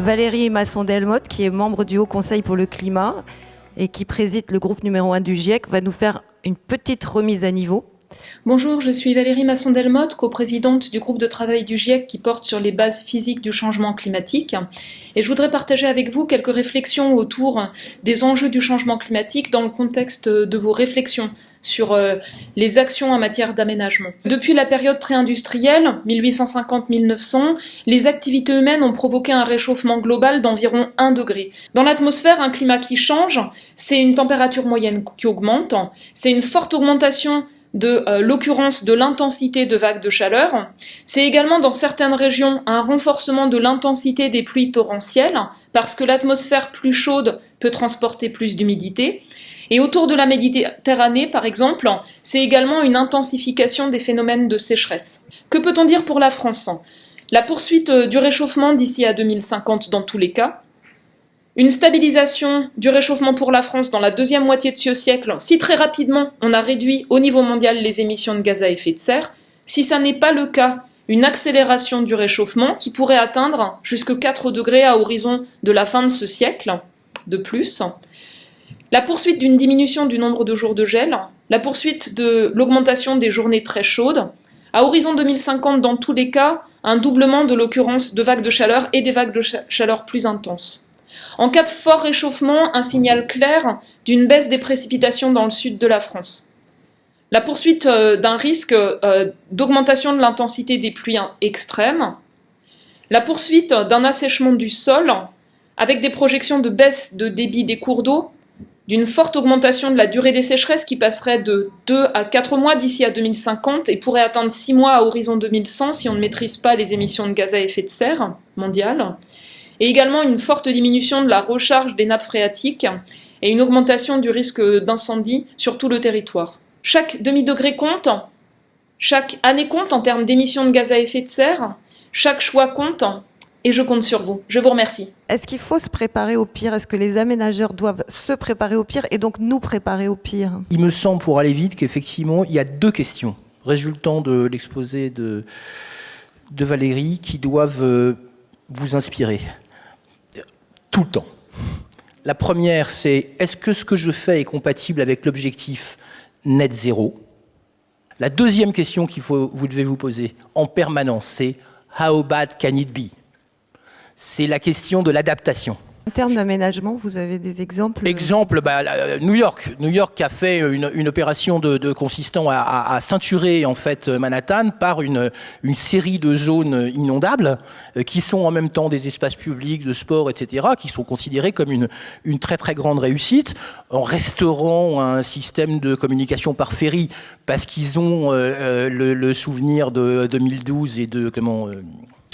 Valérie Masson-Delmotte, qui est membre du Haut Conseil pour le climat et qui préside le groupe numéro 1 du GIEC, va nous faire une petite remise à niveau. Bonjour, je suis Valérie Masson-Delmotte, coprésidente du groupe de travail du GIEC qui porte sur les bases physiques du changement climatique. Et je voudrais partager avec vous quelques réflexions autour des enjeux du changement climatique dans le contexte de vos réflexions sur les actions en matière d'aménagement. Depuis la période pré-industrielle, 1850-1900, les activités humaines ont provoqué un réchauffement global d'environ 1 degré. Dans l'atmosphère, un climat qui change, c'est une température moyenne qui augmente, c'est une forte augmentation de l'occurrence de l'intensité de vagues de chaleur. C'est également dans certaines régions un renforcement de l'intensité des pluies torrentielles, parce que l'atmosphère plus chaude peut transporter plus d'humidité. Et autour de la Méditerranée, par exemple, c'est également une intensification des phénomènes de sécheresse. Que peut-on dire pour la France? La poursuite du réchauffement d'ici à 2050 dans tous les cas, une stabilisation du réchauffement pour la France dans la deuxième moitié de ce siècle, si très rapidement on a réduit au niveau mondial les émissions de gaz à effet de serre. Si ça n'est pas le cas, une accélération du réchauffement qui pourrait atteindre jusqu'à 4 degrés à horizon de la fin de ce siècle, de plus. La poursuite d'une diminution du nombre de jours de gel, la poursuite de l'augmentation des journées très chaudes, à horizon 2050 dans tous les cas, un doublement de l'occurrence de vagues de chaleur et des vagues de chaleur plus intenses. En cas de fort réchauffement, un signal clair d'une baisse des précipitations dans le sud de la France. La poursuite d'un risque d'augmentation de l'intensité des pluies extrêmes. La poursuite d'un assèchement du sol, avec des projections de baisse de débit des cours d'eau, d'une forte augmentation de la durée des sécheresses qui passerait de 2 à 4 mois d'ici à 2050 et pourrait atteindre 6 mois à horizon 2100 si on ne maîtrise pas les émissions de gaz à effet de serre mondiales. Et également une forte diminution de la recharge des nappes phréatiques et une augmentation du risque d'incendie sur tout le territoire. Chaque demi-degré compte, chaque année compte en termes d'émissions de gaz à effet de serre, chaque choix compte, et je compte sur vous. Je vous remercie. Est-ce qu'il faut se préparer au pire? Est-ce que les aménageurs doivent se préparer au pire et donc nous préparer au pire? Il me semble, pour aller vite, qu'effectivement, il y a 2 questions résultant de l'exposé de Valérie qui doivent vous inspirer tout le temps. La première, c'est est-ce que ce que je fais est compatible avec l'objectif net zéro? La deuxième question vous devez vous poser en permanence, c'est how bad can it be? C'est la question de l'adaptation. En termes d'aménagement, vous avez des exemples? Exemple, New York. New York a fait une opération consistant à ceinturer en fait Manhattan par une série de zones inondables qui sont en même temps des espaces publics, de sport, etc., qui sont considérés comme une très très grande réussite, en restaurant un système de communication par ferry parce qu'ils ont le souvenir de 2012 et de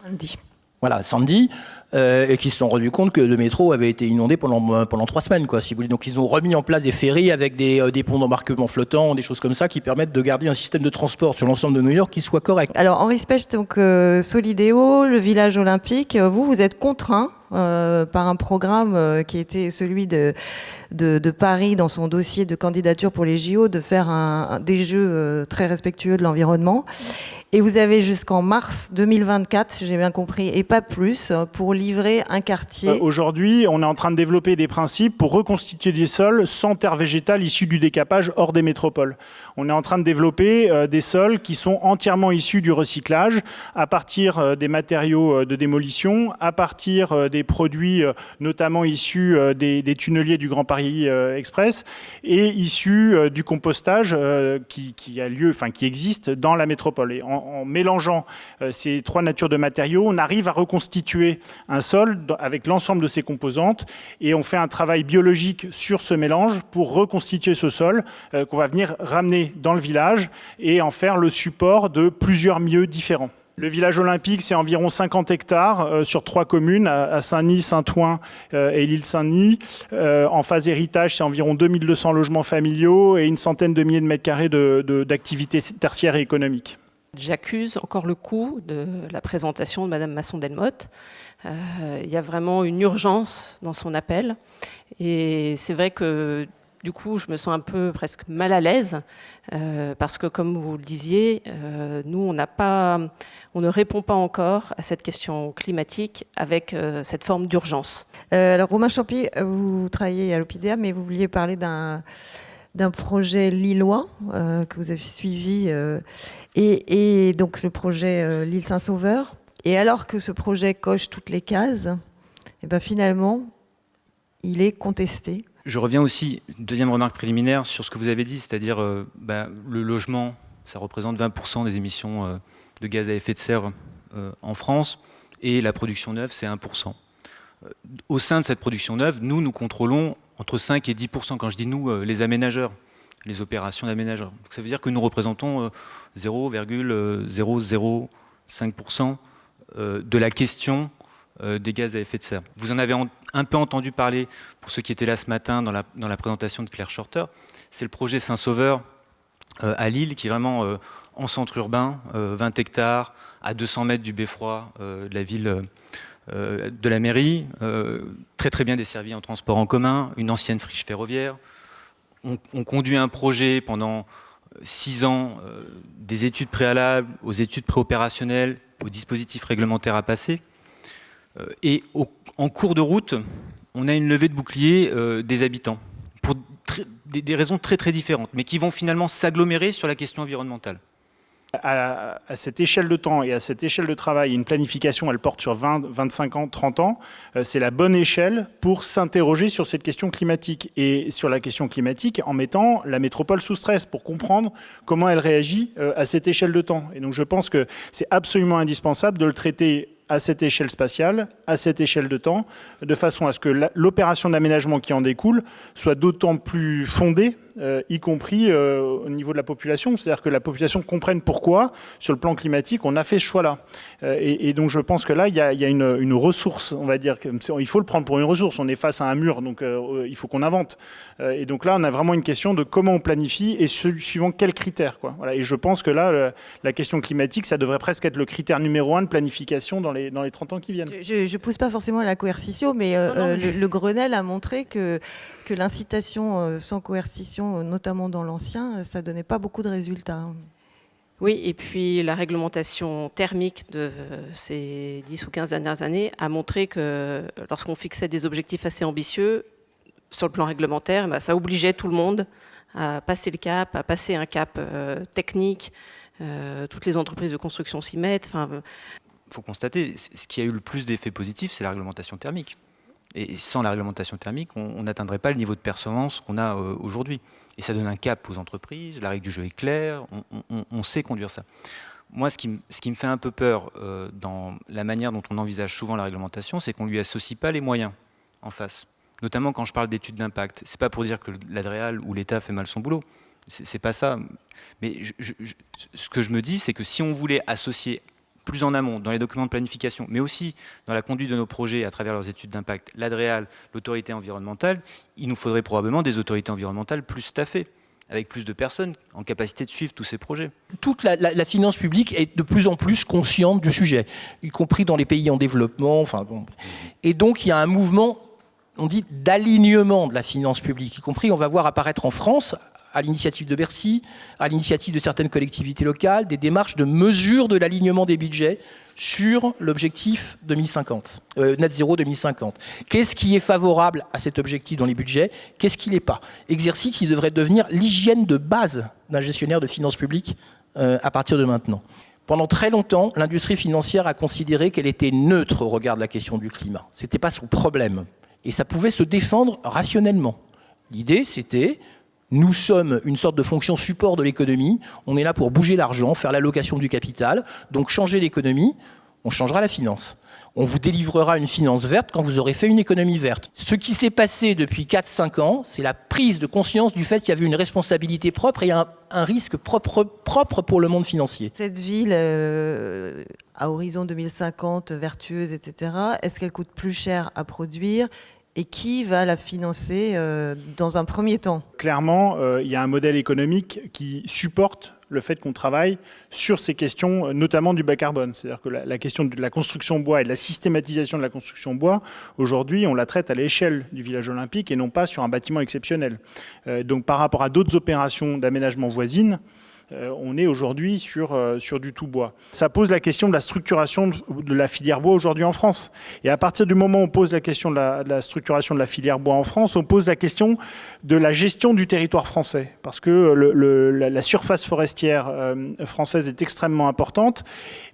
Sandy. Voilà, Sandy, et qui se sont rendus compte que le métro avait été inondé pendant 3 semaines, quoi, si vous voulez. Donc ils ont remis en place des ferries avec des ponts d'embarquement flottants, des choses comme ça, qui permettent de garder un système de transport sur l'ensemble de New York qui soit correct. Alors Henri Spech, donc Solideo, le village olympique, vous êtes contraint par un programme qui était celui de Paris dans son dossier de candidature pour les JO, de faire des jeux très respectueux de l'environnement. Et vous avez jusqu'en mars 2024, si j'ai bien compris, et pas plus, pour livrer un quartier. Aujourd'hui, on est en train de développer des principes pour reconstituer des sols sans terre végétale issue du décapage hors des métropoles. On est en train de développer des sols qui sont entièrement issus du recyclage, à partir des matériaux de démolition, à partir des produits notamment issus des tunneliers du Grand Paris Express et issus du compostage qui a lieu, enfin qui existe dans la métropole. Et en mélangeant ces 3 natures de matériaux, on arrive à reconstituer un sol avec l'ensemble de ses composantes et on fait un travail biologique sur ce mélange pour reconstituer ce sol qu'on va venir ramener dans le village et en faire le support de plusieurs milieux différents. Le village olympique, c'est environ 50 hectares sur 3 communes, à Saint-Denis, Saint-Ouen et l'île Saint-Denis. En phase héritage, c'est environ 2200 logements familiaux et une centaine de milliers de mètres carrés d'activités tertiaires et économiques. J'accuse encore le coup de la présentation de Madame Masson-Delmotte. Il y a vraiment une urgence dans son appel. Et c'est vrai que Du coup, je me sens un peu presque mal à l'aise parce que, comme vous le disiez, nous, on ne répond pas encore à cette question climatique avec cette forme d'urgence. Alors, Romain Champy, vous travaillez à l'OPIDEA, mais vous vouliez parler d'un projet lillois que vous avez suivi, et donc le projet l'île Saint-Sauveur. Et alors que ce projet coche toutes les cases, et ben finalement, il est contesté. Je reviens aussi, une deuxième remarque préliminaire, sur ce que vous avez dit, c'est-à-dire le logement, ça représente 20% des émissions de gaz à effet de serre en France, et la production neuve, c'est 1%. Au sein de cette production neuve, nous contrôlons entre 5 et 10%. Quand je dis nous, les aménageurs, les opérations d'aménageurs. Donc ça veut dire que nous représentons 0,005% de la question des gaz à effet de serre. Vous en avez un peu entendu parler, pour ceux qui étaient là ce matin, dans la présentation de Claire Shorter. C'est le projet Saint-Sauveur à Lille, qui est vraiment en centre urbain, 20 hectares, à 200 mètres du beffroi de la ville de la mairie, très très bien desservi en transport en commun, une ancienne friche ferroviaire. On conduit un projet pendant 6 ans, des études préalables aux études préopérationnelles, aux dispositifs réglementaires à passer. Et en cours de route, on a une levée de bouclier des habitants, pour des raisons très très différentes, mais qui vont finalement s'agglomérer sur la question environnementale. À cette échelle de temps et à cette échelle de travail, une planification, elle porte sur 20, 25 ans, 30 ans. C'est la bonne échelle pour s'interroger sur cette question climatique. Et sur la question climatique, en mettant la métropole sous stress pour comprendre comment elle réagit à cette échelle de temps. Et donc je pense que c'est absolument indispensable de le traiter à cette échelle spatiale, à cette échelle de temps, de façon à ce que l'opération d'aménagement qui en découle soit d'autant plus fondée, y compris au niveau de la population. C'est-à-dire que la population comprenne pourquoi, sur le plan climatique, on a fait ce choix-là. Et donc je pense que là, il y a une ressource, on va dire, il faut le prendre pour une ressource. On est face à un mur, donc il faut qu'on invente. Et donc là, on a vraiment une question de comment on planifie et suivant quels critères, quoi. Voilà. Et je pense que là, la question climatique, ça devrait presque être le critère numéro 1 de planification dans les 30 ans qui viennent. Je ne pousse pas forcément à la coercition, mais le Grenelle a montré que l'incitation sans coercition, notamment dans l'ancien, ça ne donnait pas beaucoup de résultats. Oui, et puis la réglementation thermique de ces 10 ou 15 dernières années a montré que lorsqu'on fixait des objectifs assez ambitieux, sur le plan réglementaire, ça obligeait tout le monde à passer le cap, à passer un cap technique. Toutes les entreprises de construction s'y mettent. Il faut constater, ce qui a eu le plus d'effets positifs, c'est la réglementation thermique. Et sans la réglementation thermique, on n'atteindrait pas le niveau de performance qu'on a aujourd'hui. Et ça donne un cap aux entreprises, la règle du jeu est claire, on sait conduire ça. Moi, ce qui me fait un peu peur dans la manière dont on envisage souvent la réglementation, c'est qu'on ne lui associe pas les moyens en face. Notamment quand je parle d'études d'impact. Ce n'est pas pour dire que l'Adréal ou l'État fait mal son boulot. C'est pas ça. Mais ce que je me dis, c'est que si on voulait associer plus en amont, dans les documents de planification, mais aussi dans la conduite de nos projets à travers leurs études d'impact, l'Adréal, l'autorité environnementale, il nous faudrait probablement des autorités environnementales plus staffées, avec plus de personnes en capacité de suivre tous ces projets. Toute la finance publique est de plus en plus consciente du sujet, y compris dans les pays en développement. Enfin, bon. Et donc, il y a un mouvement, on dit, d'alignement de la finance publique, y compris, on va voir apparaître en France, à l'initiative de Bercy, à l'initiative de certaines collectivités locales, des démarches de mesure de l'alignement des budgets sur l'objectif 2050, net zéro 2050. Qu'est-ce qui est favorable à cet objectif dans les budgets? Qu'est-ce qui l'est pas? Exercice qui devrait devenir l'hygiène de base d'un gestionnaire de finances publiques à partir de maintenant. Pendant très longtemps, l'industrie financière a considéré qu'elle était neutre au regard de la question du climat. Ce n'était pas son problème. Et ça pouvait se défendre rationnellement. L'idée, c'était... Nous sommes une sorte de fonction support de l'économie. On est là pour bouger l'argent, faire l'allocation du capital. Donc changer l'économie, on changera la finance. On vous délivrera une finance verte quand vous aurez fait une économie verte. Ce qui s'est passé depuis 4-5 ans, c'est la prise de conscience du fait qu'il y avait une responsabilité propre et un risque propre pour le monde financier. Cette ville, à horizon 2050, vertueuse, etc., est-ce qu'elle coûte plus cher à produire ? Et qui va la financer dans un premier temps? Clairement, il y a un modèle économique qui supporte le fait qu'on travaille sur ces questions, notamment du bas carbone. C'est-à-dire que la question de la construction bois et de la systématisation de la construction bois, aujourd'hui, on la traite à l'échelle du village olympique et non pas sur un bâtiment exceptionnel. Donc par rapport à d'autres opérations d'aménagement voisines, on est aujourd'hui sur du tout bois. Ça pose la question de la structuration de la filière bois aujourd'hui en France. Et à partir du moment où on pose la question de la structuration de la filière bois en France, on pose la question de la gestion du territoire français. Parce que la surface forestière française est extrêmement importante,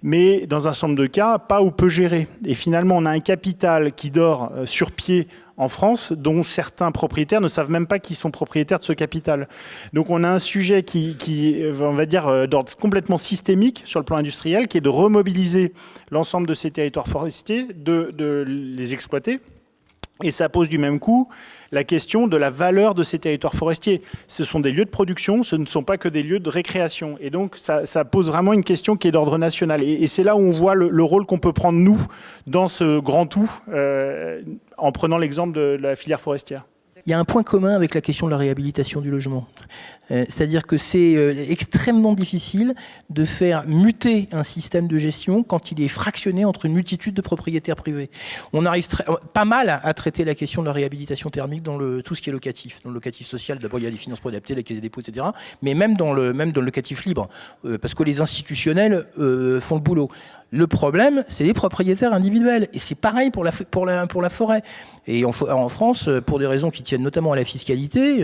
mais dans un certain nombre de cas, pas ou peu gérée. Et finalement, on a un capital qui dort sur pied en France, dont certains propriétaires ne savent même pas qu'ils sont propriétaires de ce capital. Donc on a un sujet qui on va dire, d'ordre complètement systémique sur le plan industriel, qui est de remobiliser l'ensemble de ces territoires forestiers, de les exploiter. Et ça pose du même coup la question de la valeur de ces territoires forestiers. Ce sont des lieux de production, ce ne sont pas que des lieux de récréation. Et donc, ça pose vraiment une question qui est d'ordre national. Et c'est là où on voit le rôle qu'on peut prendre, nous, dans ce grand tout, en prenant l'exemple de la filière forestière. Il y a un point commun avec la question de la réhabilitation du logement. C'est-à-dire que c'est extrêmement difficile de faire muter un système de gestion quand il est fractionné entre une multitude de propriétaires privés. On arrive pas mal à traiter la question de la réhabilitation thermique dans tout ce qui est locatif. Dans le locatif social, d'abord il y a les finances pour adapter, la caisse des dépôts, etc. Mais même dans le locatif libre, parce que les institutionnels font le boulot. Le problème, c'est les propriétaires individuels. Et c'est pareil pour la forêt. Et en France, pour des raisons qui tiennent notamment à la fiscalité,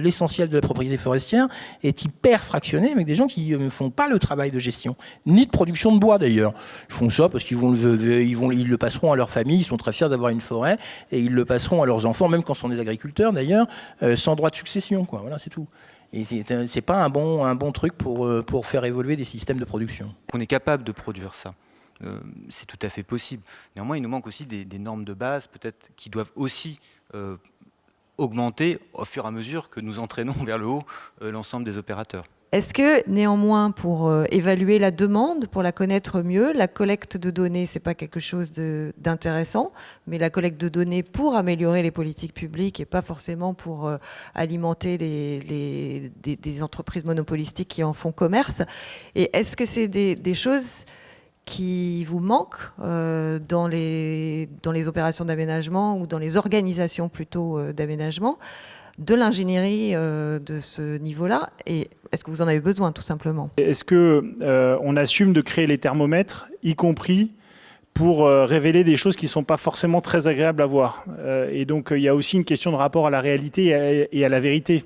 l'essentiel de la propriété forestière est hyper fractionné avec des gens qui ne font pas le travail de gestion, ni de production de bois d'ailleurs. Ils font ça parce qu'ils le passeront à leur famille, ils sont très fiers d'avoir une forêt, et ils le passeront à leurs enfants, même quand ce sont des agriculteurs d'ailleurs, sans droit de succession, quoi. Voilà, c'est tout. Et c'est pas un bon truc pour faire évoluer des systèmes de production. On est capable de produire ça. C'est tout à fait possible. Néanmoins, il nous manque aussi des normes de base, peut-être, qui doivent aussi augmenter au fur et à mesure que nous entraînons vers le haut l'ensemble des opérateurs. Est-ce que, néanmoins, pour évaluer la demande, pour la connaître mieux, la collecte de données, c'est pas quelque chose d'intéressant, mais la collecte de données pour améliorer les politiques publiques et pas forcément pour alimenter des entreprises monopolistiques qui en font commerce. Et est-ce que c'est des choses qui vous manquent dans les opérations d'aménagement ou dans les organisations plutôt d'aménagement, de l'ingénierie de ce niveau-là, et est-ce que vous en avez besoin tout simplement? Est-ce qu'on assume de créer les thermomètres, y compris pour révéler des choses qui ne sont pas forcément très agréables à voir. Et donc, il y a aussi une question de rapport à la réalité et à la vérité.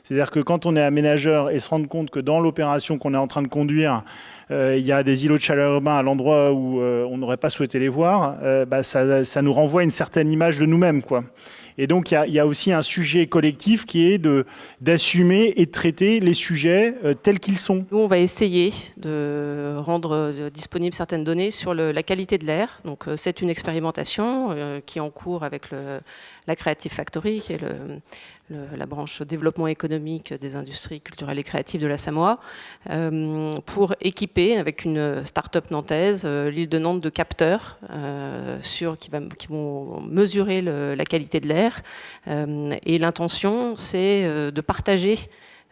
C'est-à-dire que quand on est aménageur et se rendre compte que dans l'opération qu'on est en train de conduire, il y a des îlots de chaleur urbains à l'endroit où on n'aurait pas souhaité les voir, ça nous renvoie une certaine image de nous-mêmes, quoi. Et donc, il y a aussi un sujet collectif qui est d'assumer et de traiter les sujets tels qu'ils sont. Nous, on va essayer de rendre disponibles certaines données sur la qualité de l'air. Donc, c'est une expérimentation qui est en cours avec la Creative Factory, qui est la branche développement économique des industries culturelles et créatives de la Samoa, pour équiper avec une start-up nantaise l'île de Nantes de capteurs qui vont mesurer la qualité de l'air. Et l'intention, c'est de partager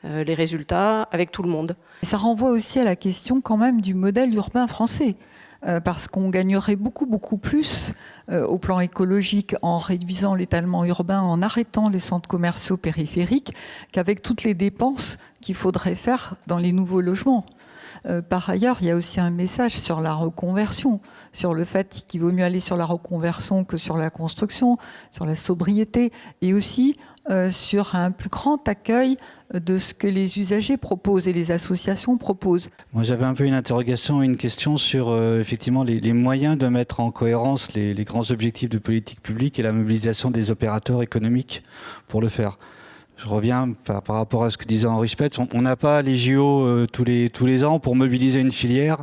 les résultats avec tout le monde. Ça renvoie aussi à la question quand même du modèle urbain français. Parce qu'on gagnerait beaucoup plus au plan écologique en réduisant l'étalement urbain, en arrêtant les centres commerciaux périphériques, qu'avec toutes les dépenses qu'il faudrait faire dans les nouveaux logements. Par ailleurs, il y a aussi un message sur la reconversion, sur le fait qu'il vaut mieux aller sur la reconversion que sur la construction, sur la sobriété, et aussi sur un plus grand accueil de ce que les usagers proposent et les associations proposent. Moi, j'avais un peu une interrogation, une question sur effectivement les moyens de mettre en cohérence les grands objectifs de politique publique et la mobilisation des opérateurs économiques pour le faire. Je reviens par rapport à ce que disait Henri Spetz, on n'a pas les JO tous les ans pour mobiliser une filière,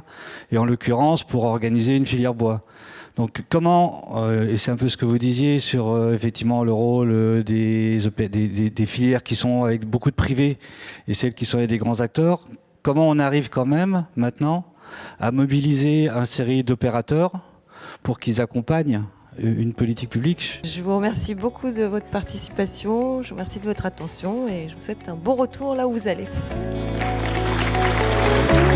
et en l'occurrence pour organiser une filière bois. Donc comment, et c'est un peu ce que vous disiez sur effectivement le rôle des filières qui sont avec beaucoup de privés et celles qui sont avec des grands acteurs, comment on arrive quand même maintenant à mobiliser une série d'opérateurs pour qu'ils accompagnent une politique publique? Je vous remercie beaucoup de votre participation, je vous remercie de votre attention et je vous souhaite un bon retour là où vous allez. Merci.